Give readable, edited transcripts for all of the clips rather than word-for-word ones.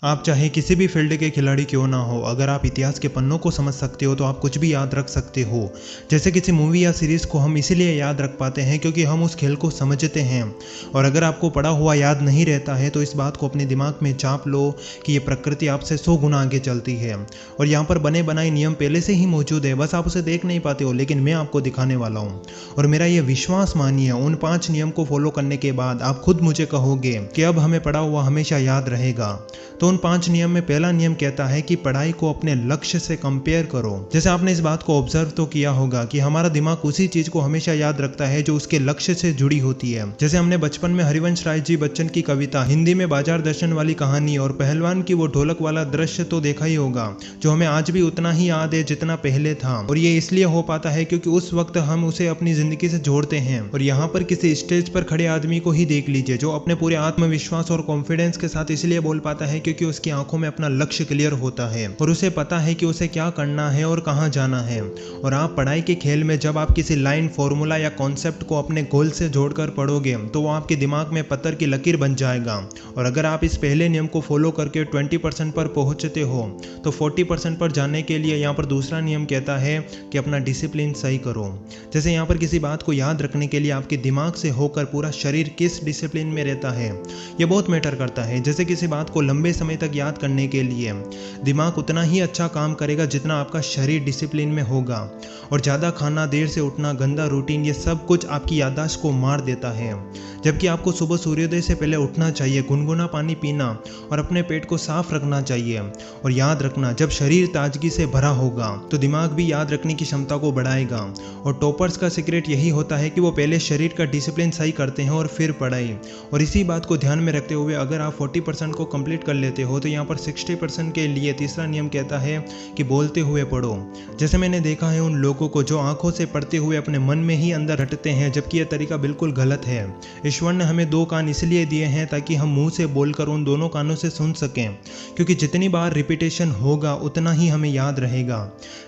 आप चाहे किसी भी फील्ड के खिलाड़ी क्यों ना हो, अगर आप इतिहास के पन्नों को समझ सकते हो तो आप कुछ भी याद रख सकते हो। जैसे किसी मूवी या सीरीज़ को हम इसीलिए याद रख पाते हैं क्योंकि हम उस खेल को समझते हैं। और अगर आपको पढ़ा हुआ याद नहीं रहता है तो इस बात को अपने दिमाग में छाप लो कि ये प्रकृति आपसे 100 गुना आगे चलती है और यहाँ पर बने बनाए नियम पहले से ही मौजूद है, बस आप उसे देख नहीं पाते हो, लेकिन मैं आपको दिखाने वाला हूँ। और मेरा ये विश्वास मानिए, उन 5 नियम को फॉलो करने के बाद आप खुद मुझे कहोगे कि अब हमें पढ़ा हुआ हमेशा याद रहेगा। तो उन 5 नियम में पहला नियम कहता है कि पढ़ाई को अपने लक्ष्य से कंपेयर करो। जैसे आपने इस बात को ऑब्जर्व तो किया होगा कि हमारा दिमाग उसी चीज को हमेशा याद रखता है जो उसके लक्ष्य से जुड़ी होती है। जैसे हमने बचपन में हरिवंश राय जी बच्चन की कविता, हिंदी में बाजार दर्शन वाली कहानी और पहलवान की वो ढोलक वाला दृश्य तो देखा ही होगा, जो हमें आज भी उतना ही याद है जितना पहले था। और ये इसलिए हो पाता है क्योंकि उस वक्त हम उसे अपनी जिंदगी से जोड़ते हैं। और यहाँ पर किसी स्टेज पर खड़े आदमी को ही देख लीजिए, जो अपने पूरे आत्मविश्वास और कॉन्फिडेंस के साथ इसलिए बोल पाता है क्योंकि उसकी आंखों में अपना लक्ष्य क्लियर होता है और उसे पता है कि उसे क्या करना है और कहां जाना है। और आप पढ़ाई के खेल में जब आप किसी लाइन, फॉर्मूला या कॉन्सेप्ट को अपने गोल से जोड़कर पढ़ोगे तो वो आपके दिमाग में पत्थर की लकीर बन जाएगा। और अगर आप इस पहले नियम को फॉलो करके 20% पर पहुंचते हो तो 40% पर जाने के लिए यहाँ पर दूसरा नियम कहता है कि अपना डिसिप्लिन सही करो। जैसे यहाँ पर किसी बात को याद रखने के लिए आपके दिमाग से होकर पूरा शरीर किस डिसिप्लिन में रहता है, ये बहुत मैटर करता है। जैसे किसी बात को लंबे समय तक याद करने के लिए दिमाग उतना ही अच्छा काम करेगा जितना आपका शरीर डिसिप्लिन में होगा। और ज़्यादा खाना, देर से उठना, गंदा रूटीन, ये सब कुछ आपकी याददाश्त को मार देता है। जबकि आपको सुबह सूर्योदय से पहले उठना चाहिए, गुनगुना पानी पीना और अपने पेट को साफ रखना चाहिए। और याद रखना, जब शरीर ताजगी से भरा होगा तो दिमाग भी याद रखने की क्षमता को बढ़ाएगा। और टॉपर्स का सीक्रेट यही होता है कि वो पहले शरीर का डिसिप्लिन सही करते हैं और फिर पढ़ाई। और इसी बात को ध्यान में रखते हुए अगर आप 40% को कंप्लीट कर लेते हो तो यहाँ पर 60% के लिए तीसरा नियम कहता है कि बोलते हुए पढ़ो। जैसे मैंने देखा है उन लोगों को जो आंखों से पढ़ते हुए अपने मन में ही अंदर रटते हैं, जबकि यह तरीका बिल्कुल गलत है। ईश्वर ने हमें 2 कान इसलिए दिए हैं ताकि हम मुंह से बोलकर उन दोनों कानों से सुन सकें, क्योंकि जितनी बार रिपीटेशन होगा उतना ही हमें याद रहेगा।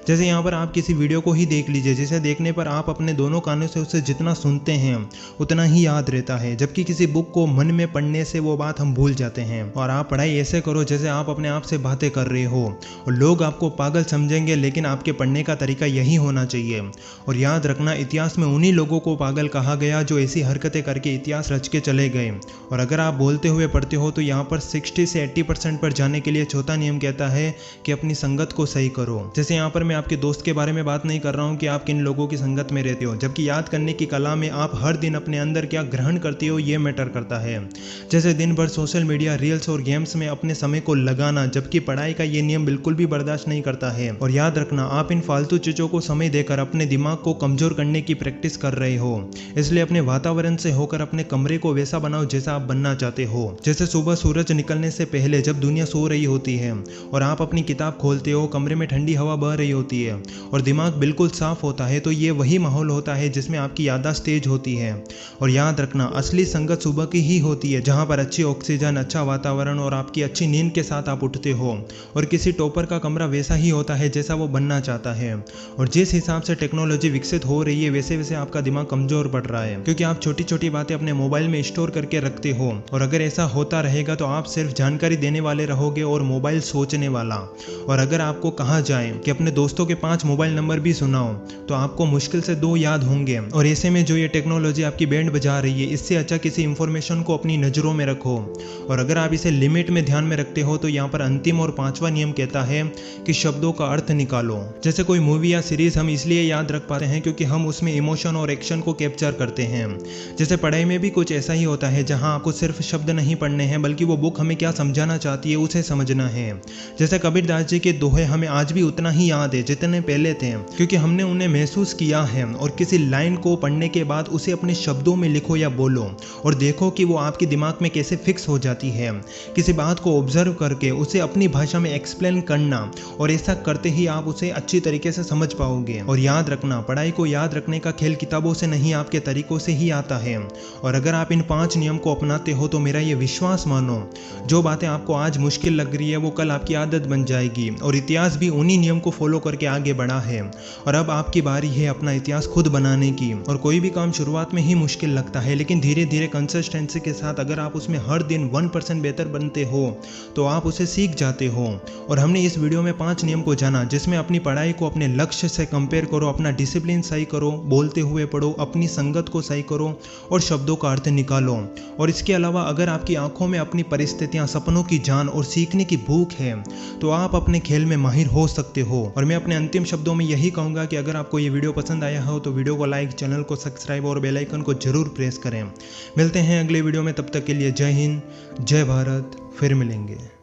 जैसे यहाँ पर आप किसी वीडियो को ही देख लीजिए, जिसे देखने पर आप अपने दोनों कानों से उसे जितना सुनते हैं उतना ही याद रहता है, जबकि किसी बुक को मन में पढ़ने से वो बात हम भूल जाते हैं। और आप पढ़ाई ऐसे करो जैसे आप अपने आप से बातें कर रहे हो, और लोग आपको पागल समझेंगे लेकिन आपके पढ़ने का तरीका यही होना चाहिए। और याद रखना, इतिहास में उन्हीं लोगों को पागल कहा गया जो ऐसी हरकतें करके इतिहास रच के चले गए। और अगर आप बोलते हुए पढ़ते हो तो यहाँ पर 60 से 80% पर जाने के लिए चौथा नियम कहता है कि अपनी संगत को सही करो। जैसे यहाँ पर मैं आपके दोस्त के बारे में बात नहीं कर रहा हूँ कि आप किन लोगों की संगत में रहते हो, जबकि याद करने की कला में आप हर दिन अपने अंदर क्या ग्रहण करते हो ये मैटर करता है। जैसे दिन भर सोशल मीडिया, रील्स और गेम्स में अपने समय को लगाना, जबकि पढ़ाई का ये नियम बिल्कुल भी बर्दाश्त नहीं करता है। और याद रखना, आप इन फालतू चीजों को समय देकर अपने दिमाग को कमजोर करने की प्रैक्टिस कर रहे हो। इसलिए अपने वातावरण से होकर अपने कमरे को वैसा बनाओ जैसा आप बनना चाहते हो। जैसे सुबह सूरज निकलने से पहले जब दुनिया सो रही होती है और आप अपनी किताब खोलते हो, कमरे में ठंडी हवा बह रही होती है और दिमाग बिल्कुल साफ होता है, तो ये वही माहौल होता है जिसमें आपकी याददाश्त तेज होती है। और याद रखना, असली संगत सुबह की ही होती है, जहां पर अच्छी ऑक्सीजन, अच्छा वातावरण और आपकी अच्छी नींद के साथ आप उठते हो। और किसी टॉपर का कमरा वैसा ही होता है जैसा वो बनना चाहता है। और जिस हिसाब से टेक्नोलॉजी विकसित हो रही है वैसे वैसे आपका दिमाग कमजोर पड़ रहा है, क्योंकि आप छोटी छोटी बातें अपने मोबाइल में स्टोर करके रखते हो। और अगर ऐसा होता रहेगा तो आप सिर्फ जानकारी देने वाले रहोगे और मोबाइल सोचने वाला। और अगर आपको कहा जाए कि अपने दोस्तों के 5 मोबाइल नंबर भी सुनाओ तो आपको मुश्किल से 2 याद होंगे। और ऐसे में जो ये टेक्नोलॉजी आपकी बैंड बजा रही है, इससे अच्छा किसी इंफॉर्मेशन को अपनी नजरों में रखो। और अगर आप इसे लिमिट में ध्यान में रखते हो तो यहाँ पर अंतिम और 5वां नियम कहता है कि शब्दों का अर्थ निकालो। जैसे कोई मूवी या सीरीज हम इसलिए याद रख पाते हैं क्योंकि हम उसमें इमोशन और एक्शन को कैप्चर करते हैं। जैसे पढ़ाई में भी कुछ ऐसा ही होता है, जहां आपको सिर्फ शब्द नहीं पढ़ने हैं बल्कि वो बुक हमें क्या समझाना चाहती है उसे समझना है। जैसे कबीरदास जी के दोहे हमें आज भी उतना ही याद है जितने पहले थे, क्योंकि हमने उन्हें महसूस किया है। और किसी लाइन को पढ़ने के बाद उसे अपने शब्दों में लिखो या बोलो और देखो कि वो आपके दिमाग में कैसे फिक्स हो जाती है। किसी बात को ऑब्जर्व करके उसे अपनी भाषा में एक्सप्लेन करना, और ऐसा करते ही आप उसे अच्छी तरीके से समझ पाओगे। और याद रखना, पढ़ाई को याद रखने का खेल किताबों से नहीं आपके तरीकों से ही आता है। और अगर आप इन 5 नियम को अपनाते हो तो मेरा ये विश्वास मानो, जो बातें आपको आज मुश्किल लग रही है वो कल आपकी आदत बन जाएगी। और इतिहास भी उन्हीं नियम को फॉलो करके आगे बढ़ा है और अब आपकी बारी है अपना इतिहास खुद बनाने की। और कोई भी काम शुरुआत में ही मुश्किल लगता है, लेकिन धीरे धीरे कंसिस्टेंसी के साथ अगर आप उसमें हर दिन 1% बेहतर बनते हो तो आप उसे सीख जाते हो। और हमने इस वीडियो में 5 नियम को जाना, जिसमें अपनी पढ़ाई को अपने लक्ष्य से कंपेयर करो, अपना डिसिप्लिन सही करो, बोलते हुए पढ़ो, अपनी संगत को सही करो और शब्दों का अर्थ निकालो। और इसके अलावा अगर आपकी आंखों में अपनी परिस्थितियां, सपनों की जान और सीखने की भूख है तो आप अपने खेल में माहिर हो सकते हो। और मैं अपने अंतिम शब्दों में यही कहूंगा कि अगर आपको ये वीडियो पसंद आया हो तो वीडियो को लाइक, चैनल को सब्सक्राइब और बेल आइकन को जरूर प्रेस करें। मिलते हैं अगले वीडियो में, तब तक के लिए जय हिंद, जय भारत, फिर मिलेंगे।